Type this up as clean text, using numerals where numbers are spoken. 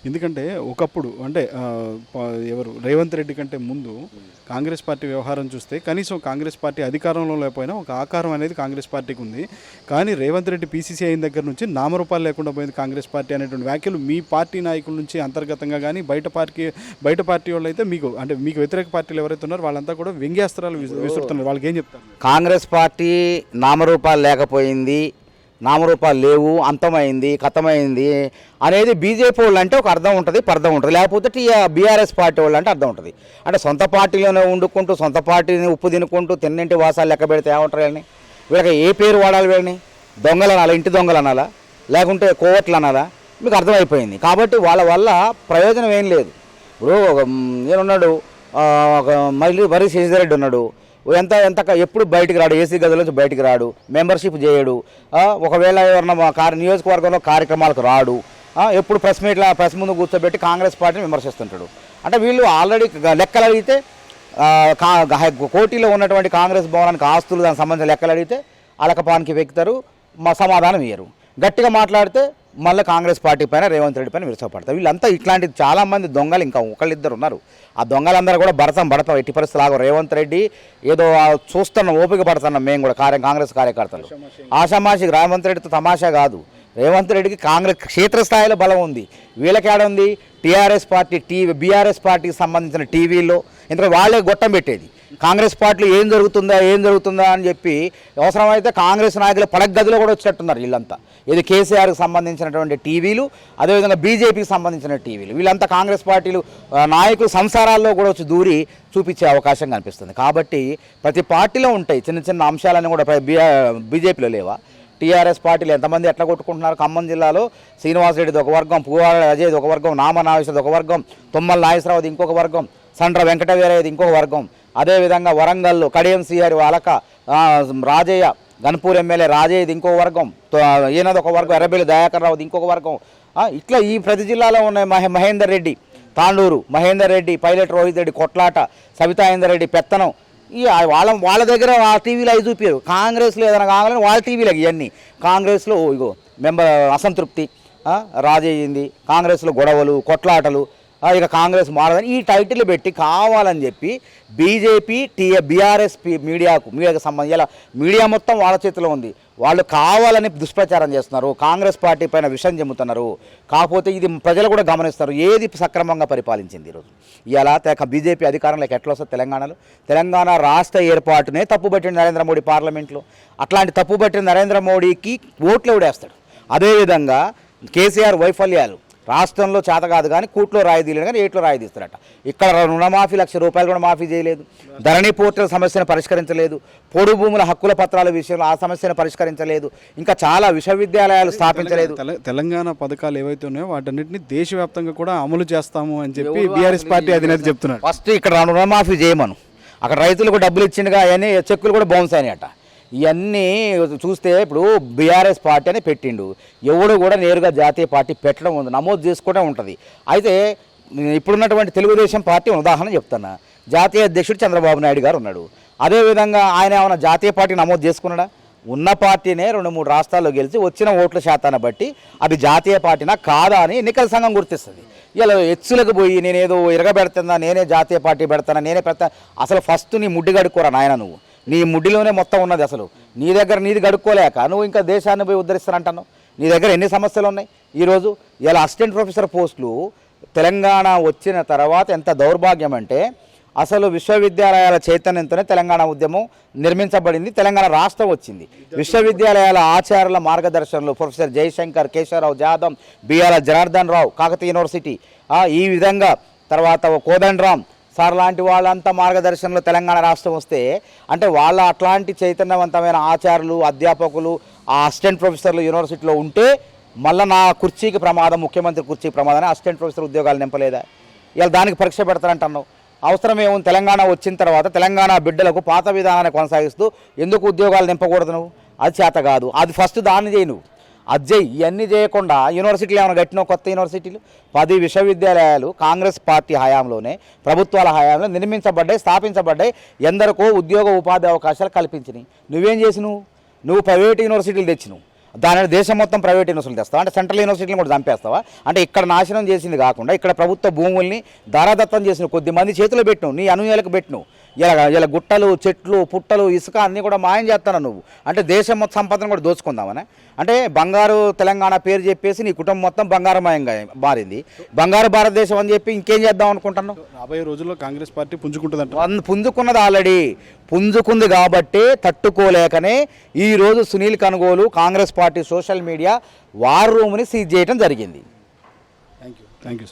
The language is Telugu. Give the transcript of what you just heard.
ఎందుకంటే ఒకప్పుడు అంటే ఎవరు రేవంత్ రెడ్డి కంటే ముందు కాంగ్రెస్ పార్టీ వ్యవహారం చూస్తే కనీసం కాంగ్రెస్ పార్టీ అధికారంలో లేకపోయినా ఒక ఆకారం అనేది కాంగ్రెస్ పార్టీకి ఉంది. కానీ రేవంత్ రెడ్డి పీసీసీ అయిన దగ్గర నుంచి నామరూపాలు లేకుండా పోయింది కాంగ్రెస్ పార్టీ అనేటువంటి వ్యాఖ్యలు మీ పార్టీ నాయకుల నుంచి అంతర్గతంగా కానీ బయట పార్టీ వాళ్ళు అయితే మీకు వ్యతిరేక పార్టీలు ఎవరైతే ఉన్నారో వాళ్ళంతా కూడా వ్యంగ్యాస్త్రాలు విసురుతున్నారు. వాళ్ళకి ఏం చెప్తారు? కాంగ్రెస్ పార్టీ నామరూపాలు లేకపోయింది, నామరూపాలు లేవు, అంతమైంది, కథమైంది అనేది బీజేపీ వాళ్ళు అంటే ఒక అర్థం ఉంటుంది, పర్థం ఉంటుంది. లేకపోతే బీఆర్ఎస్ పార్టీ వాళ్ళు అంటే అర్థం ఉంటుంది. అంటే సొంత పార్టీలోనే వండుకుంటూ సొంత పార్టీని ఉప్పు తినుకుంటూ తిన్నింటి వాసాలు లెక్క పెడితే ఏమంటారు వీళ్ళని? వీళ్ళకి ఏ పేరు వాడాలి వీళ్ళని? దొంగలు అనాలా, ఇంటి దొంగలు అనాలా, లేకుంటే కోవట్లు అనాలా? మీకు అర్థమైపోయింది. కాబట్టి వాళ్ళ వల్ల ప్రయోజనం ఏం లేదు. ఇప్పుడు నేనున్నాడు మళ్ళీ శశిధర్ ఉన్నాడు, ఎంత ఎప్పుడు బయటికి రాడు, ఏసీ గదిలోంచి బయటికి రాడు, మెంబర్షిప్ చేయడు, ఒకవేళ ఎవరన్నా నియోజకవర్గంలో కార్యక్రమాలకు రాడు, ఎప్పుడు ప్రెస్ ముందు కూర్చోబెట్టి కాంగ్రెస్ పార్టీని విమర్శిస్తుంటాడు. అంటే వీళ్ళు ఆల్రెడీ లెక్కలు అడిగితే కోటిలో ఉన్నటువంటి కాంగ్రెస్ భవనానికి ఆస్తులు దానికి సంబంధించిన లెక్కలు అడిగితే అలకపానికి వెక్కుతారు, సమాధానం ఇయ్యరు. గట్టిగా మాట్లాడితే మళ్ళీ కాంగ్రెస్ పార్టీ పైన రేవంత్ రెడ్డి పైన విరుసపడతారు. వీళ్ళంతా ఇట్లాంటి చాలామంది దొంగలు ఇంకా ఒకళ్ళిద్దరు ఉన్నారు. ఆ దొంగలందరూ కూడా బడతాం ఎట్టి పరిస్థితులు రేవంత్ రెడ్డి ఏదో చూస్తున్నాం, ఓపిక పడుతున్నాం మేము కూడా కాంగ్రెస్ కార్యకర్తలు. ఆషామాషి రేవంత్ రెడ్డితో తమాషా కాదు. రేవంత్ రెడ్డికి కాంగ్రెస్ క్షేత్రస్థాయిలో బలం ఉంది. వీళ్ళకి ఏడుంది? టీఆర్ఎస్ పార్టీ బీఆర్ఎస్ పార్టీకి సంబంధించిన టీవీలో ఇంత వాళ్ళే గొట్టం పెట్టేది. కాంగ్రెస్ పార్టీలో ఏం జరుగుతుందా అని చెప్పి అవసరమైతే కాంగ్రెస్ నాయకులు పడగదిలో కూడా వచ్చేట్టున్నారు వీళ్ళంతా. ఇది కేసీఆర్కి సంబంధించినటువంటి టీవీలు, అదేవిధంగా బీజేపీకి సంబంధించిన టీవీలు, వీళ్ళంతా కాంగ్రెస్ పార్టీలు నాయకులు సంసారాల్లో కూడా వచ్చి దూరి చూపించే అవకాశం కనిపిస్తుంది. కాబట్టి ప్రతి పార్టీలో ఉంటాయి చిన్న చిన్న అంశాలన్నీ కూడా బీజేపీలో లేవా? టీఆర్ఎస్ పార్టీలు ఎంతమంది ఎట్లా కొట్టుకుంటున్నారు? ఖమ్మం జిల్లాలో శ్రీనివాసరెడ్డిది ఒక వర్గం, పువ్వాడ అజయ్ది ఒక వర్గం, నామనాగేశ్వరది ఒక వర్గం, తుమ్మల నాగేశ్వరరావుది ఇంకొక వర్గం, సండ్ర వెంకటవీరయ్యది ఇంకొక వర్గం. అదేవిధంగా వరంగల్లో కడియం శ్రీహరి అలక రాజయ్య, గన్పూర్ ఎమ్మెల్యే రాజయ్యది ఇంకొక వర్గం, ఈయనది ఒక వర్గం, ఎర్రబెల్లి దయాకర్ రావుది ఇంకొక వర్గం. ఇట్లా ఈ ప్రతి జిల్లాలో ఉన్న మహేందర్ రెడ్డి తాండూరు, మహేందర్ రెడ్డి, పైలట్ రోహిత్ రెడ్డి కొట్లాట, సవితాయేందర్ రెడ్డి పెత్తనం, ఈ వాళ్ళ దగ్గర ఆ టీవీలో అవి చూపారు. కాంగ్రెస్లో ఏదైనా కావాలని వాళ్ళ టీవీలకు ఇవన్నీ. కాంగ్రెస్లో ఇగో అసంతృప్తి రాజయ్యింది, కాంగ్రెస్లో గొడవలు కొట్లాటలు, ఇక కాంగ్రెస్ మారదని ఈ టైటిల్ పెట్టి కావాలని చెప్పి బీజేపీ బీఆర్ఎస్ మీడియాకు సంబంధించి మీడియా మొత్తం వాళ్ళ చేతిలో ఉంది. వాళ్ళు కావాలని దుష్ప్రచారం చేస్తున్నారు, కాంగ్రెస్ పార్టీ పైన విషం చెమ్ముతున్నారు. కాకపోతే ఇది ప్రజలు కూడా గమనిస్తారు ఏది సక్రమంగా పరిపాలించింది. ఈరోజు ఇలా బీజేపీ అధికారంలోకి ఎట్లా వస్తుంది? తెలంగాణ రాష్ట్ర ఏర్పాటునే తప్పుబట్టిన నరేంద్ర మోడీ పార్లమెంట్లో. అట్లాంటి తప్పుబట్టిన నరేంద్ర మోడీకి ఓట్లు ఎవడేస్తాడు? అదేవిధంగా కేసీఆర్ వైఫల్యాలు రాష్ట్రంలో చేత కాదు కానీ కూట్లో రాయి తీయలేదు కానీ ఏట్లో రాయి తీస్తారట. ఇక్కడ రుణమాఫీ ₹1,00,000 కూడా మాఫీ చేయలేదు, ధరణి పోర్టల్ సమస్యను పరిష్కరించలేదు, పొడు భూముల హక్కుల పత్రాల విషయంలో ఆ సమస్యను పరిష్కరించలేదు, ఇంకా చాలా విశ్వవిద్యాలయాలు స్థాపించలేదు. తెలంగాణ పథకాలు ఏవైతే ఉన్నాయో వాటన్నిటిని దేశవ్యాప్తంగా కూడా అమలు చేస్తాము అని చెప్పి బీఆర్ఎస్ పార్టీ అధినేత చెప్తున్నారు. ఫస్ట్ ఇక్కడ రుణమాఫీ చేయమను, అక్కడ రైతులకు డబ్బులు ఇచ్చిండగా అవన్నీ చెక్కులు కూడా బౌన్స్ అయినాయట. ఇవన్నీ చూస్తే ఇప్పుడు బీఆర్ఎస్ పార్టీ అని పెట్టిండు, ఎవడు కూడా నేరుగా జాతీయ పార్టీ పెట్టడం ఉంది, నమోదు చేసుకోవడం ఉంటుంది. అయితే ఇప్పుడున్నటువంటి తెలుగుదేశం పార్టీ ఉదాహరణ చెప్తున్నా, జాతీయ అధ్యక్షుడు చంద్రబాబు నాయుడు గారు ఉన్నాడు. అదేవిధంగా ఆయన ఏమైనా జాతీయ పార్టీ నమోదు చేసుకున్నాడా? ఉన్న పార్టీనే 2-3 రాష్ట్రాల్లో గెలిచి వచ్చిన ఓట్ల శాతాన్ని బట్టి అది జాతీయ పార్టీనా కాదా అని ఎన్నికల సంఘం గుర్తిస్తుంది. ఇలా ఎచ్చులకు పోయి నేనేదో ఇరగబెడుతున్నా, నేనే జాతీయ పార్టీ పెడతానా, నేనే పెడతా, అసలు ఫస్ట్ నీ ముడ్డి గడుక్కోరా నాయన, నువ్వు నీ ముడ్డిలోనే మొత్తం ఉన్నది. అసలు నీ దగ్గర నీది గడుక్కోలేక నువ్వు ఇంకా దేశాన్ని పోయి ఉద్ధరిస్తానంటాను. నీ దగ్గర ఎన్ని సమస్యలు ఉన్నాయి? ఈరోజు ఇలా అసిస్టెంట్ ప్రొఫెసర్ పోస్టులు తెలంగాణ వచ్చిన తర్వాత ఎంత దౌర్భాగ్యం అంటే, అసలు విశ్వవిద్యాలయాల చైతన్యంతోనే తెలంగాణ ఉద్యమం నిర్మించబడింది, తెలంగాణ రాష్ట్రం వచ్చింది. విశ్వవిద్యాలయాల ఆచార్యుల మార్గదర్శనంలో professor Jayashankar, Keshavarao Jadhav, BR Janardhan Rao, Kakatiya university, ఈ విధంగా తర్వాత కోదండరామ్ సార్ లాంటి వాళ్ళంతా మార్గదర్శనంలో తెలంగాణ రాష్ట్రం వస్తే, అంటే వాళ్ళ అట్లాంటి చైతన్యవంతమైన ఆచార్యులు, అధ్యాపకులు, ఆ అసిస్టెంట్ ప్రొఫెసర్లు యూనివర్సిటీలో ఉంటే మళ్ళీ నా కుర్చీకి ప్రమాదం, ముఖ్యమంత్రి కుర్చీకి ప్రమాదం, అసిస్టెంట్ ప్రొఫెసర్ ఉద్యోగాలు నింపలేదా? ఇలా దానికి పరీక్ష పెడతారంటున్నావు. అవసరం ఏముంది? తెలంగాణ వచ్చిన తర్వాత తెలంగాణ బిడ్డలకు పాత విధానాన్ని కొనసాగిస్తూ ఎందుకు ఉద్యోగాలు నింపకూడదు? నువ్వు అది చేత కాదు, అది ఫస్ట్ దాన్ని చేయి. నువ్వు అది చేయి. ఇవన్నీ చేయకుండా యూనివర్సిటీలు ఏమైనా కట్టినావు? కొత్త యూనివర్సిటీలు 10 విశ్వవిద్యాలయాలు కాంగ్రెస్ పార్టీ హయాంలోనే, ప్రభుత్వాల హయాంలో నిర్మించబడ్డాయి, స్థాపించబడ్డాయి, ఎందరికో ఉద్యోగ ఉపాధి అవకాశాలు కల్పించినాయి. నువ్వేం చేసినావు? నువ్వు ప్రైవేట్ యూనివర్సిటీలు తెచ్చినావు. దాని దేశం మొత్తం ప్రైవేట్ యూనివర్సిటీలు తెస్తావా, అంటే సెంట్రల్ యూనివర్సిటీని కూడా చంపేస్తావా? అంటే ఇక్కడ నాశనం చేసింది కాకుండా ఇక్కడ ప్రభుత్వ భూముల్ని ధారాదత్తం చేసిన కొద్ది మంది చేతిలో పెట్టు, నీ అనుయాలకు పెట్టు. ఇలా గుట్టలు, చెట్లు, పుట్టలు, ఇసుక అన్నీ కూడా మాయం చేస్తాను నువ్వు. అంటే దేశం మొత్తం సంపదను కూడా దోచుకుందామని. అంటే బంగారు తెలంగాణ పేరు చెప్పేసి నీ కుటుంబం మొత్తం బంగారమయంగా మారింది. బంగారు భారతదేశం అని చెప్పి ఇంకేం చేద్దాం అనుకుంటున్నావు? రాబోయే రోజుల్లో కాంగ్రెస్ పార్టీ పుంజుకుంటుందంట. పుంజుకున్నది ఆల్రెడీ పుంజుకుంది కాబట్టే తట్టుకోలేకనే ఈరోజు Sunil Kanugolu Congress party social media war రూమ్ని సీజ్ చేయడం జరిగింది. Thank you.